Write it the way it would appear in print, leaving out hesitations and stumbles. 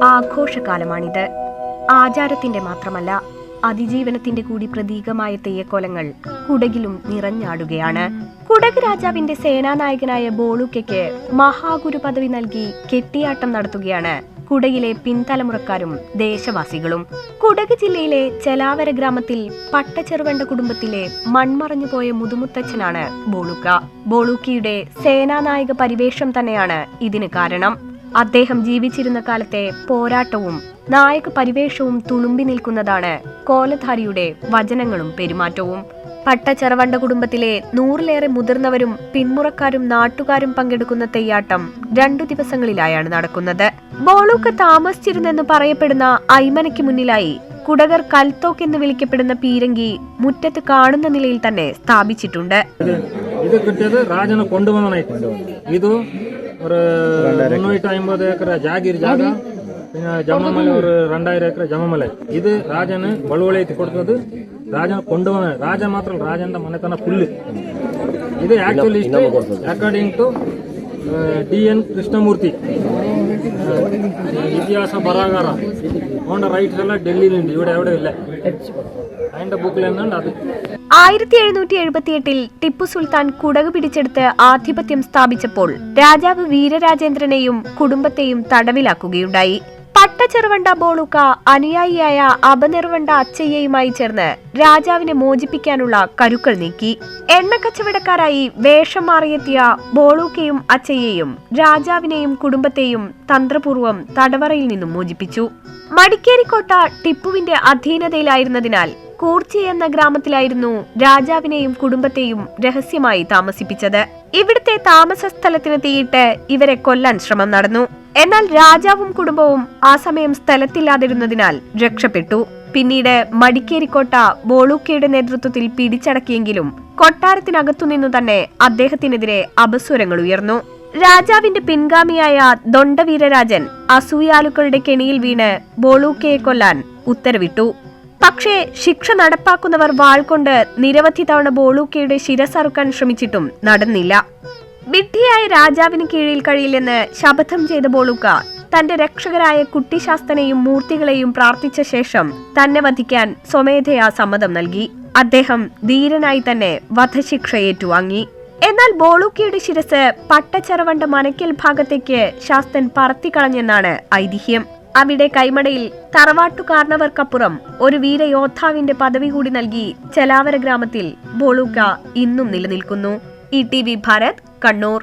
ആഘോഷകാലമാണിത്. ആചാരത്തിന്റെ മാത്രമല്ല, അതിജീവനത്തിന്റെ കൂടി പ്രതീകമായ തെയ്യക്കോലങ്ങൾ കുടകിലും നിറഞ്ഞാടുകയാണ്. കുടക് രാജാവിന്റെ സേനാനായകനായ ബോളുക്കയ്ക്ക് മഹാഗുരു പദവി നൽകി കെട്ടിയാട്ടം നടത്തുകയാണ് കുടകിലെ പിൻതലമുറക്കാരും ദേശവാസികളും. കുടക് ജില്ലയിലെ ചെലാവര ഗ്രാമത്തിൽ പട്ടച്ചെറുവണ്ട കുടുംബത്തിലെ മൺമറഞ്ഞുപോയ മുതുമുത്തച്ഛനാണ് ബോളുക്ക. ബോളുക്കയുടെ സേനാനായക പരിവേഷം തന്നെയാണ് ഇതിന് കാരണം. അദ്ദേഹം ജീവിച്ചിരുന്ന കാലത്തെ പോരാട്ടവും നായക പരിവേഷവും തുളുമ്പി നിൽക്കുന്നതാണ് കോലധാരിയുടെ വചനങ്ങളും പെരുമാറ്റവും. പട്ടച്ചെറവണ്ട കുടുംബത്തിലെ 100-ലേറെ മുതിർന്നവരും പിന്മുറക്കാരും നാട്ടുകാരും പങ്കെടുക്കുന്ന തെയ്യാട്ടം 2 ദിവസങ്ങളിലായാണ് നടക്കുന്നത്. ബോളുക്ക താമസിച്ചിരുന്നെന്ന് പറയപ്പെടുന്ന അയ്മനയ്ക്ക് മുന്നിലായി കുടകർ കൽത്തോക്ക് എന്ന് വിളിക്കപ്പെടുന്ന പീരങ്കി മുറ്റത്ത് കാണുന്ന നിലയിൽ തന്നെ സ്ഥാപിച്ചിട്ടുണ്ട്. ഇത് കിട്ടിയത് രാജനെ കൊണ്ടുവന്നായിട്ടുണ്ട്. ഇത് ഒരു 350 ഏക്കർ ജാഗീർ ജാഗ, പിന്നെ ജമമല ഒരു 2000 ഏക്കർ ജമമല. ഇത് രാജന് ಬಳುವಳಿಯಕ್ಕೆ കൊടുത്തത് ರಾಜನ ಕೊಂಡವನ. ರಾಜ ಮಾತ್ರ ರಾಜನ ಮನೆತನ ಫುಲ್. ಇದು actually according to DN Krishnamurthy, ಇತಿಹಾಸ ಬರಹಗಾರ. ಅವನ ರೈಟ್ಸ್ ಎಲ್ಲ ಡೆಲ್ಲಿലുണ്ട്, ഇവിടെ എവിടെ ഇല്ല. അതിന്റെ ബുക്കിലെന്നുണ്ട് അത്. 1778 ടിപ്പു സുൽത്താൻ കുടക് പിടിച്ചെടുത്ത് ആധിപത്യം സ്ഥാപിച്ചപ്പോൾ രാജാവ് വീരരാജേന്ദ്രനെയും കുടുംബത്തെയും തടവിലാക്കുകയുണ്ടായി. പട്ടച്ചെറുവണ്ട ബോളുക്ക അനുയായിയായ അപനിർവണ്ട അച്ചയ്യയുമായി ചേർന്ന് രാജാവിനെ മോചിപ്പിക്കാനുള്ള കരുക്കൾ നീക്കി. എണ്ണക്കച്ചവടക്കാരായി വേഷം മാറിയെത്തിയ ബോളുക്കയും അച്ചയ്യയും രാജാവിനെയും കുടുംബത്തെയും തന്ത്രപൂർവ്വം തടവറയിൽ നിന്നും മോചിപ്പിച്ചു. മടിക്കേരിക്കോട്ട ടിപ്പുവിന്റെ അധീനതയിലായിരുന്നതിനാൽ കൂർച്ചി എന്ന ഗ്രാമത്തിലായിരുന്നു രാജാവിനെയും കുടുംബത്തെയും രഹസ്യമായി താമസിപ്പിച്ചത്. ഇവിടുത്തെ താമസ സ്ഥലത്തിന് തീയിട്ട് ഇവരെ കൊല്ലാൻ ശ്രമം നടന്നു. എന്നാൽ രാജാവും കുടുംബവും ആ സമയം സ്ഥലത്തില്ലാതിരുന്നതിനാൽ രക്ഷപ്പെട്ടു. പിന്നീട് മടിക്കേരിക്കോട്ട ബോളുക്കയുടെ നേതൃത്വത്തിൽ പിടിച്ചടക്കിയെങ്കിലും കൊട്ടാരത്തിനകത്തുനിന്നു തന്നെ അദ്ദേഹത്തിനെതിരെ അപസ്വരങ്ങൾ ഉയർന്നു. രാജാവിന്റെ പിൻഗാമിയായ ദൊണ്ടവീരരാജൻ അസൂയാലുക്കളുടെ കെണിയിൽ വീണ് ബോളുക്കയെ കൊല്ലാൻ ഉത്തരവിട്ടു. പക്ഷേ ശിക്ഷ നടപ്പാക്കുന്നവർ വാൾ കൊണ്ട് നിരവധി തവണ ബോളുക്കയുടെ ശിരസറുക്കാൻ ശ്രമിച്ചിട്ടും നടന്നില്ല. വിഡ്ഢിയായ രാജാവിന് കീഴിൽ കഴിയില്ലെന്ന് ശപഥം ചെയ്ത ബോളുക്ക തന്റെ രക്ഷകരായ കുട്ടിശാസ്തനെയും മൂർത്തികളെയും പ്രാർത്ഥിച്ച ശേഷം തന്നെ വധിക്കാൻ സ്വമേധയാ സമ്മതം നൽകി. അദ്ദേഹം ധീരനായി തന്നെ വധശിക്ഷ ഏറ്റുവാങ്ങി. എന്നാൽ ബോളുക്കയുടെ ശിരസ് പട്ടച്ചെറവണ്ട മനക്കൽ ഭാഗത്തേക്ക് ശാസ്തൻ പറത്തിക്കളഞ്ഞെന്നാണ് ഐതിഹ്യം. അവിടെ കൈമടയിൽ തറവാട്ടുകാർന്നവർക്കപ്പുറം ഒരു വീരയോദ്ധാവിന്റെ പദവി കൂടി നൽകി ചെലാവര ഗ്രാമത്തിൽ ബോളുക്ക ഇന്നും നിലനിൽക്കുന്നു. ETV ഭാരത്, കണ്ണൂർ.